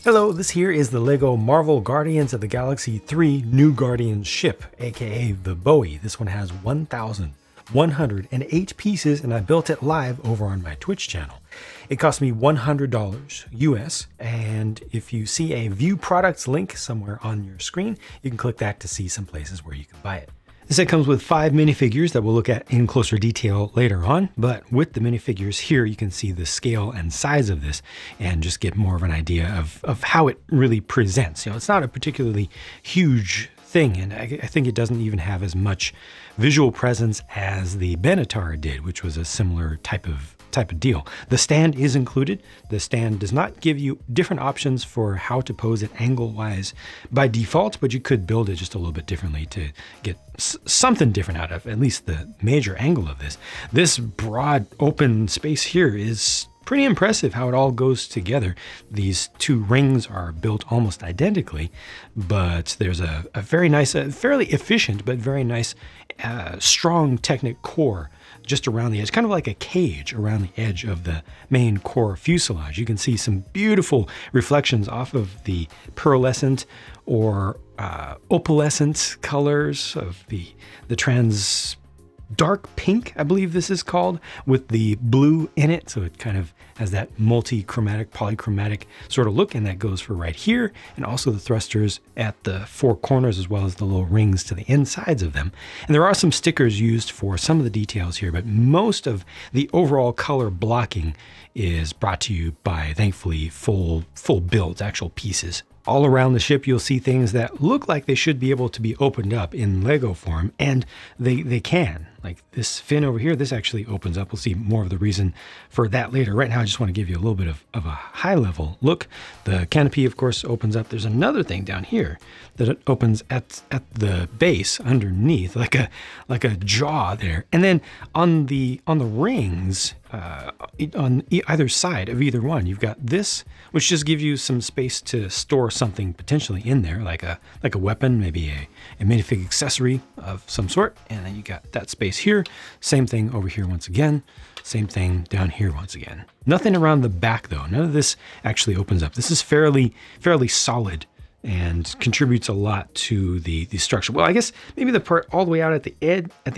Hello, this here is the LEGO Marvel Guardians of the Galaxy 3 New Guardians ship, aka the Bowie. This one has 1,108 pieces and I built it live over on my Twitch channel. It cost me $100 US, and if you see a View Products link somewhere on your screen, you can click that to see some places where you can buy it. This set comes with 5 minifigures that we'll look at in closer detail later on, but with the minifigures here, you can see the scale and size of this and just get more of an idea of how it really presents. You know, it's not a particularly huge thing, and I think it doesn't even have as much visual presence as the Benatar did, which was a similar type of deal. The stand is included. The stand does not give you different options for how to pose it angle-wise by default, but you could build it just a little bit differently to get something different out of at least the major angle of this. This broad open space here is pretty impressive how it all goes together. These two rings are built almost identically, but there's a very nice, fairly efficient, but very nice, strong Technic core just around the edge, kind of like a cage around the edge of the main core fuselage. You can see some beautiful reflections off of the pearlescent or opalescent colors of the trans dark pink, I believe this is called, with the blue in it. So it kind of has that multi-chromatic, polychromatic sort of look, and that goes for right here. And also the thrusters at the 4 corners, as well as the little rings to the insides of them. And there are some stickers used for some of the details here, but most of the overall color blocking is brought to you by, thankfully, full builds, actual pieces. All around the ship, you'll see things that look like they should be able to be opened up in Lego form, and they can. Like this fin over here, this actually opens up. We'll see more of the reason for that later. Right now, I just want to give you a little bit of a high-level look. The canopy, of course, opens up. There's another thing down here that it opens at the base underneath, like a jaw there. And then on the rings, on either side of either one, you've got this, which just gives you some space to store something potentially in there, like a weapon, maybe a minifig accessory of some sort. And then you got that space here. Same thing over here once again. Same thing down here once again. Nothing around the back though. None of this actually opens up. This is fairly solid and contributes a lot to the structure. Well, I guess maybe the part all the way out at the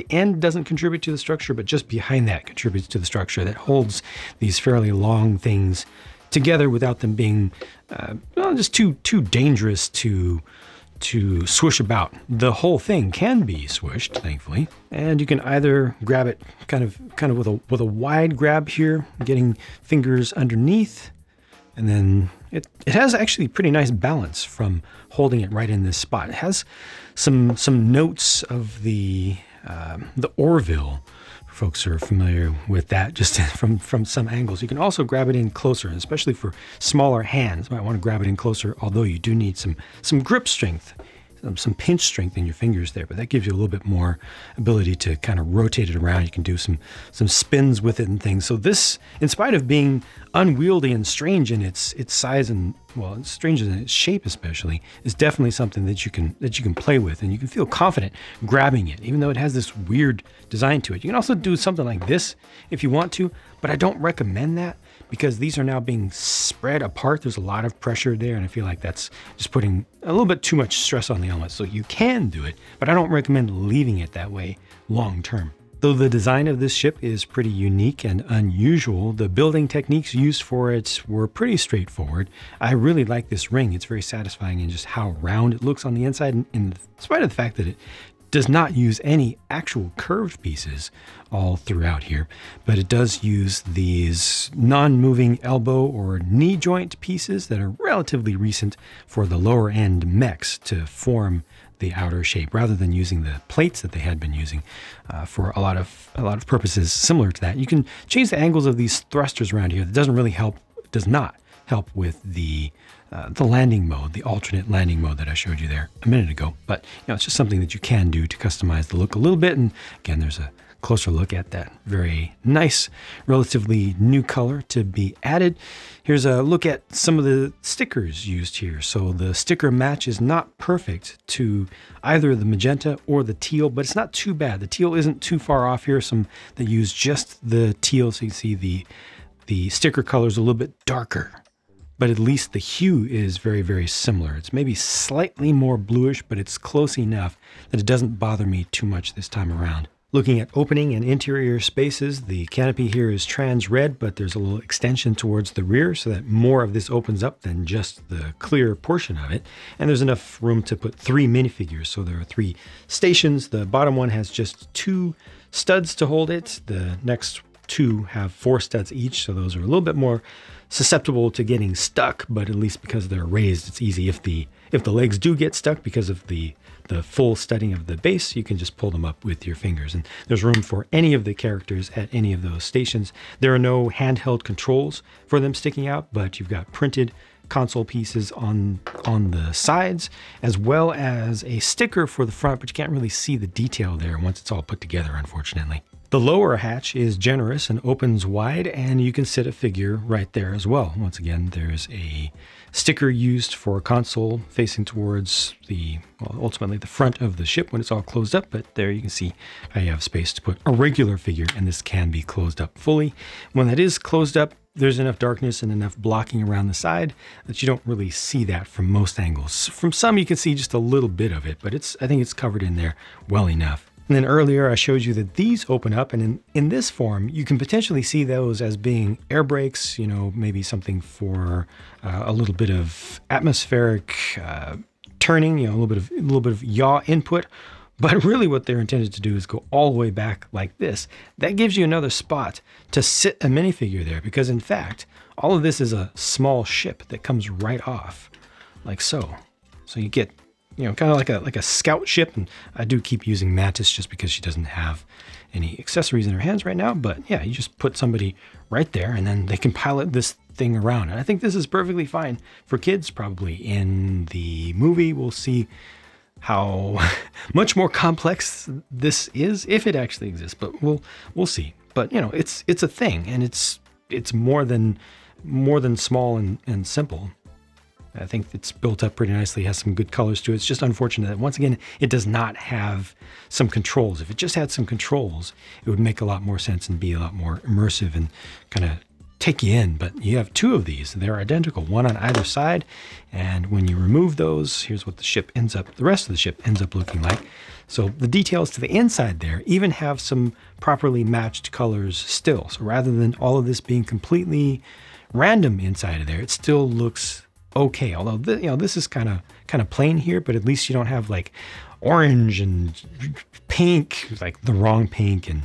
end doesn't contribute to the structure, but just behind that contributes to the structure that holds these fairly long things together without them being just too dangerous to swoosh about. The whole thing can be swished, thankfully, and you can either grab it kind of with a wide grab here, getting fingers underneath, and then it has actually pretty nice balance from holding it right in this spot. It has some notes of the Orville. Folks are familiar with that just from some angles. You can also grab it in closer, and especially for smaller hands, you might want to grab it in closer, although you do need some grip strength, some pinch strength in your fingers there, but that gives you a little bit more ability to kind of rotate it around. You can do some spins with it and things. So this, in spite of being unwieldy and strange in its size and, well, it's strange in its shape especially, is definitely something that you can play with, and you can feel confident grabbing it, even though it has this weird design to it. You can also do something like this if you want to, but I don't recommend that because these are now being spread apart. There's a lot of pressure there, and I feel like that's just putting a little bit too much stress on the element. So you can do it, but I don't recommend leaving it that way long term. Though the design of this ship is pretty unique and unusual, the building techniques used for it were pretty straightforward. I really like this ring. It's very satisfying in just how round it looks on the inside, in spite of the fact that it does not use any actual curved pieces all throughout here, but it does use these non-moving elbow or knee joint pieces that are relatively recent for the lower end mechs to form the outer shape, rather than using the plates that they had been using for a lot of purposes similar to that. You can change the angles of these thrusters around here. That does not help with the landing mode, the alternate landing mode that I showed you there a minute ago. But it's just something that you can do to customize the look a little bit. And again, there's a closer look at that very nice, relatively new color to be added. Here's a look at some of the stickers used here. So the sticker match is not perfect to either the magenta or the teal, but it's not too bad. The teal isn't too far off here. Some that use just the teal, so you see the sticker color is a little bit darker but at least the hue is very, very similar. It's maybe slightly more bluish, but it's close enough that it doesn't bother me too much this time around. Looking at opening and interior spaces, the canopy here is trans red, but there's a little extension towards the rear so that more of this opens up than just the clear portion of it. And there's enough room to put 3 minifigures. So there are 3 stations. The bottom one has just 2 studs to hold it. The next 2 have 4 studs each. So those are a little bit more susceptible to getting stuck, but at least because they're raised, it's easy. If the legs do get stuck because of the full studding of the base, you can just pull them up with your fingers. And there's room for any of the characters at any of those stations. There are no handheld controls for them sticking out, but you've got printed console pieces on the sides, as well as a sticker for the front, but you can't really see the detail there once it's all put together, unfortunately. The lower hatch is generous and opens wide, and you can sit a figure right there as well. Once again, there's a sticker used for a console facing towards ultimately the front of the ship when it's all closed up, but there you can see how you have space to put a regular figure, and this can be closed up fully. When that is closed up, there's enough darkness and enough blocking around the side that you don't really see that from most angles. From some, you can see just a little bit of it, but I think it's covered in there well enough. And then earlier I showed you that these open up, and in this form, you can potentially see those as being air brakes, maybe something for a little bit of atmospheric turning, a little bit of yaw input. But really what they're intended to do is go all the way back like this. That gives you another spot to sit a minifigure there, because in fact, all of this is a small ship that comes right off like so. So you get kind of like a scout ship. And I do keep using Mantis just because she doesn't have any accessories in her hands right now. But yeah, you just put somebody right there and then they can pilot this thing around. And I think this is perfectly fine for kids probably. In the movie, we'll see how much more complex this is, if it actually exists, but we'll see. But it's a thing, and it's more than small and simple. I think it's built up pretty nicely, has some good colors to it. It's just unfortunate that, once again, it does not have some controls. If it just had some controls, it would make a lot more sense and be a lot more immersive and kind of take you in. But you have 2 of these. They're identical, one on either side. And when you remove those, here's what the rest of the ship ends up looking like. So the details to the inside there even have some properly matched colors still. So rather than all of this being completely random inside of there, it still looks okay. Although this is kind of plain here, but at least you don't have like orange and pink, like the wrong pink, and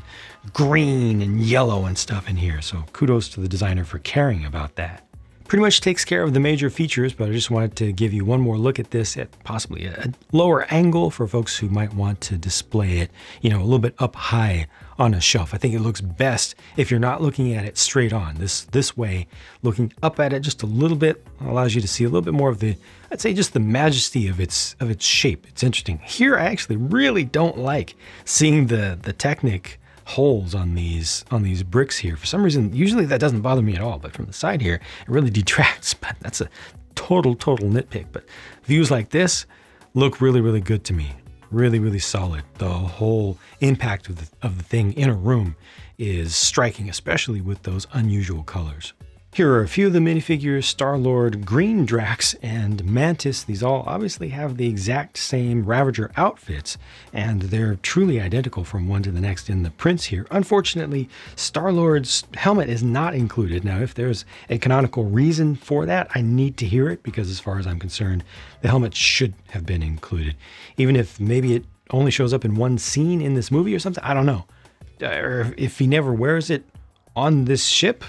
green and yellow and stuff in here. So kudos to the designer for caring about that. Pretty much takes care of the major features, but I just wanted to give you one more look at this at possibly a lower angle for folks who might want to display it, a little bit up high on a shelf. I think it looks best if you're not looking at it straight on. This way, looking up at it just a little bit allows you to see a little bit more of I'd say just the majesty of its shape. It's interesting. Here, I actually really don't like seeing the Technic holes on these bricks here. For some reason, usually that doesn't bother me at all, but from the side here, it really detracts. But that's a total nitpick. But views like this look really, really good to me. Really, really solid. The whole impact of the thing in a room is striking, especially with those unusual colors. Here are a few of the minifigures: Star-Lord, Green Drax, and Mantis. These all obviously have the exact same Ravager outfits, and they're truly identical from one to the next in the prints here. Unfortunately, Star-Lord's helmet is not included. Now, if there's a canonical reason for that, I need to hear it, because as far as I'm concerned, the helmet should have been included. Even if maybe it only shows up in one scene in this movie or something, I don't know. Or if he never wears it on this ship,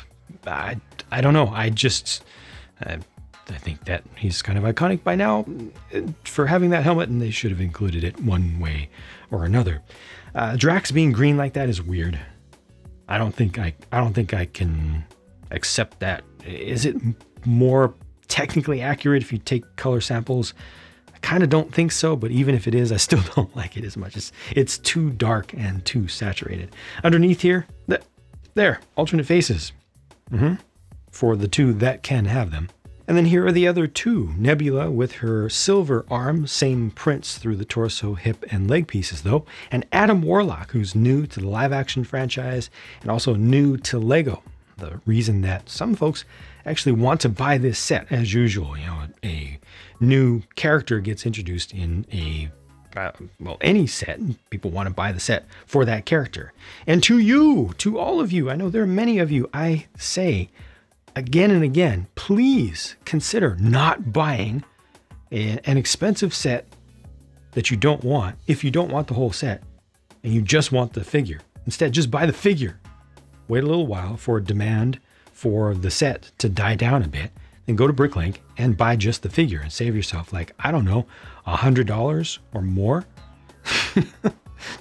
I don't know. I think that he's kind of iconic by now for having that helmet, and they should have included it one way or another. Drax being green like that is weird. I don't think I can accept that. Is it more technically accurate if you take color samples? I kind of don't think so, but even if it is, I still don't like it as much. It's too dark and too saturated. Underneath here, there, alternate faces. For the 2 that can have them. And then here are the other 2. Nebula with her silver arm, same prints through the torso, hip, and leg pieces though. And Adam Warlock, who's new to the live action franchise and also new to Lego. The reason that some folks actually want to buy this set as usual. You know, a new character gets introduced in a well, any set, people want to buy the set for that character. And to you, to all of you, I know there are many of you, I say again and again, please consider not buying an expensive set that you don't want if you don't want the whole set and you just want the figure. Instead, just buy the figure. Wait a little while for demand for the set to die down a bit, then go to Bricklink and buy just the figure and save yourself, like, I don't know, $100 or more.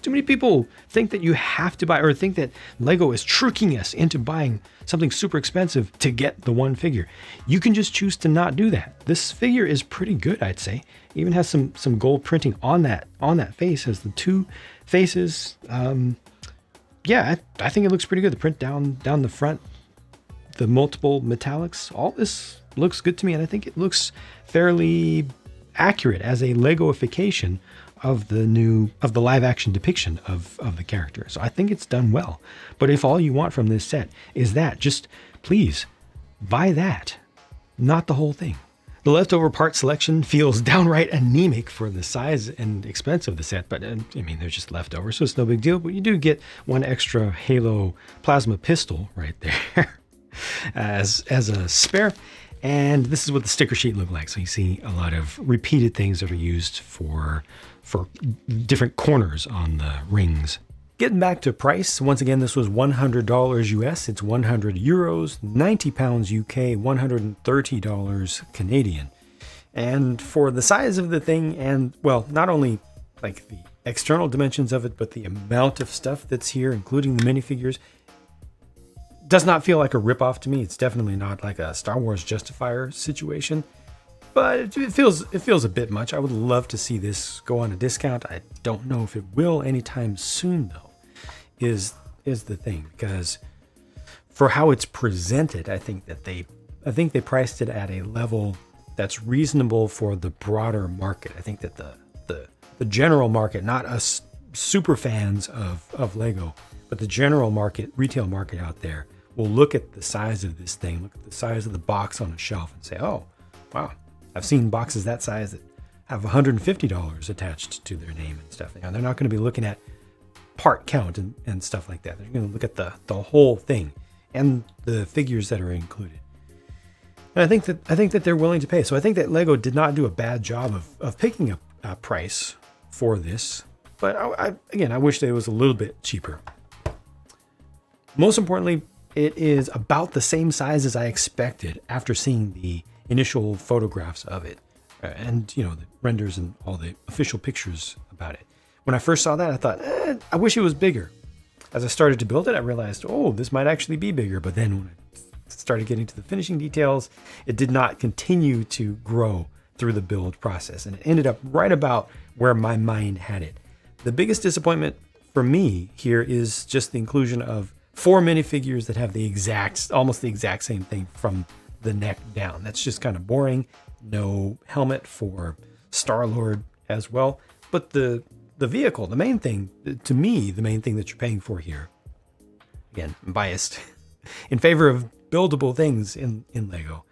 Too many people think that you have to buy, or think that Lego is tricking us into buying something super expensive to get the one figure. You can just choose to not do that. This figure is pretty good, I'd say. It even has some gold printing on that face. Has the two faces. Yeah, I think it looks pretty good. The print down the front, the multiple metallics, all this looks good to me, and I think it looks fairly accurate as a Legoification of the live action depiction of the character. So I think it's done well. But if all you want from this set is that, just please buy that, not the whole thing. The leftover part selection feels downright anemic for the size and expense of the set, but I mean, they're just leftovers, so it's no big deal. But you do get one extra Halo plasma pistol right there as a spare. And this is what the sticker sheet looked like. So you see a lot of repeated things that are used for different corners on the rings. Getting back to price, once again, this was $100 US. It's 100 euros, 90 pounds UK, $130 Canadian. And for the size of the thing, and well, not only like the external dimensions of it, but the amount of stuff that's here, including the minifigures, does not feel like a ripoff to me. It's definitely not like a Star Wars Justifier situation, but it feels a bit much. I would love to see this go on a discount. I don't know if it will anytime soon, though, is the thing, because for how it's presented, I think they priced it at a level that's reasonable for the broader market. I think that the general market, not us super fans of Lego, but the general market, retail market out there, will look at the size of this thing, look at the size of the box on a shelf and say, oh, wow, I've seen boxes that size that have $150 attached to their name and stuff. Now, they're not going to be looking at part count and stuff like that. They're going to look at the whole thing and the figures that are included. And I think that they're willing to pay. So I think that Lego did not do a bad job of picking a price for this. But again, I wish that it was a little bit cheaper. Most importantly, it is about the same size as I expected after seeing the initial photographs of it and, you know, the renders and all the official pictures about it. When I first saw that, I thought, I wish it was bigger. As I started to build it, I realized, oh, this might actually be bigger. But then when I started getting to the finishing details, it did not continue to grow through the build process. And it ended up right about where my mind had it. The biggest disappointment for me here is just the inclusion of 4 minifigures that have almost the exact same thing from the neck down. That's just kind of boring. No helmet for Star-Lord as well. But the vehicle, the main thing, to me, the main thing that you're paying for here, again, I'm biased, in favor of buildable things in Lego,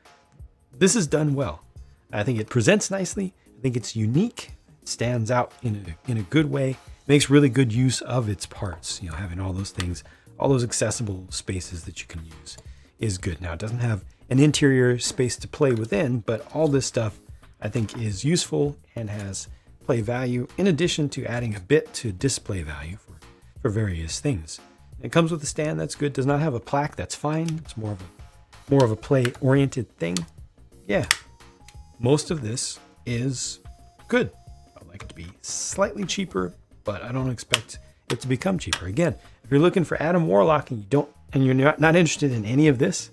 this is done well. I think it presents nicely. I think it's unique. It stands out in a good way. It makes really good use of its parts. You know, having all those things, all those accessible spaces that you can use is good. Now, it doesn't have an interior space to play within, but all this stuff I think is useful and has play value, in addition to adding a bit to display value for various things. It comes with a stand, that's good. Does not have a plaque, that's fine. It's more of a play-oriented thing. Yeah, most of this is good. I'd like it to be slightly cheaper, but I don't expect it to become cheaper. Again, if you're looking for Adam Warlock and you're not interested in any of this,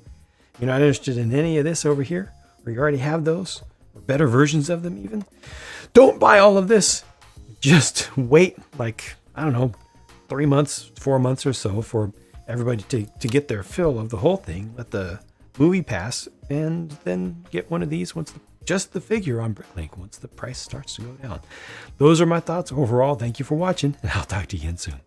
you're not interested in any of this over here, or you already have those, or better versions of them even, don't buy all of this. Just wait, like, I don't know, 3 months, 4 months or so for everybody to get their fill of the whole thing. Let the movie pass, and then get one of these once just the figure on Bricklink once the price starts to go down. Those are my thoughts overall. Thank you for watching, and I'll talk to you again soon.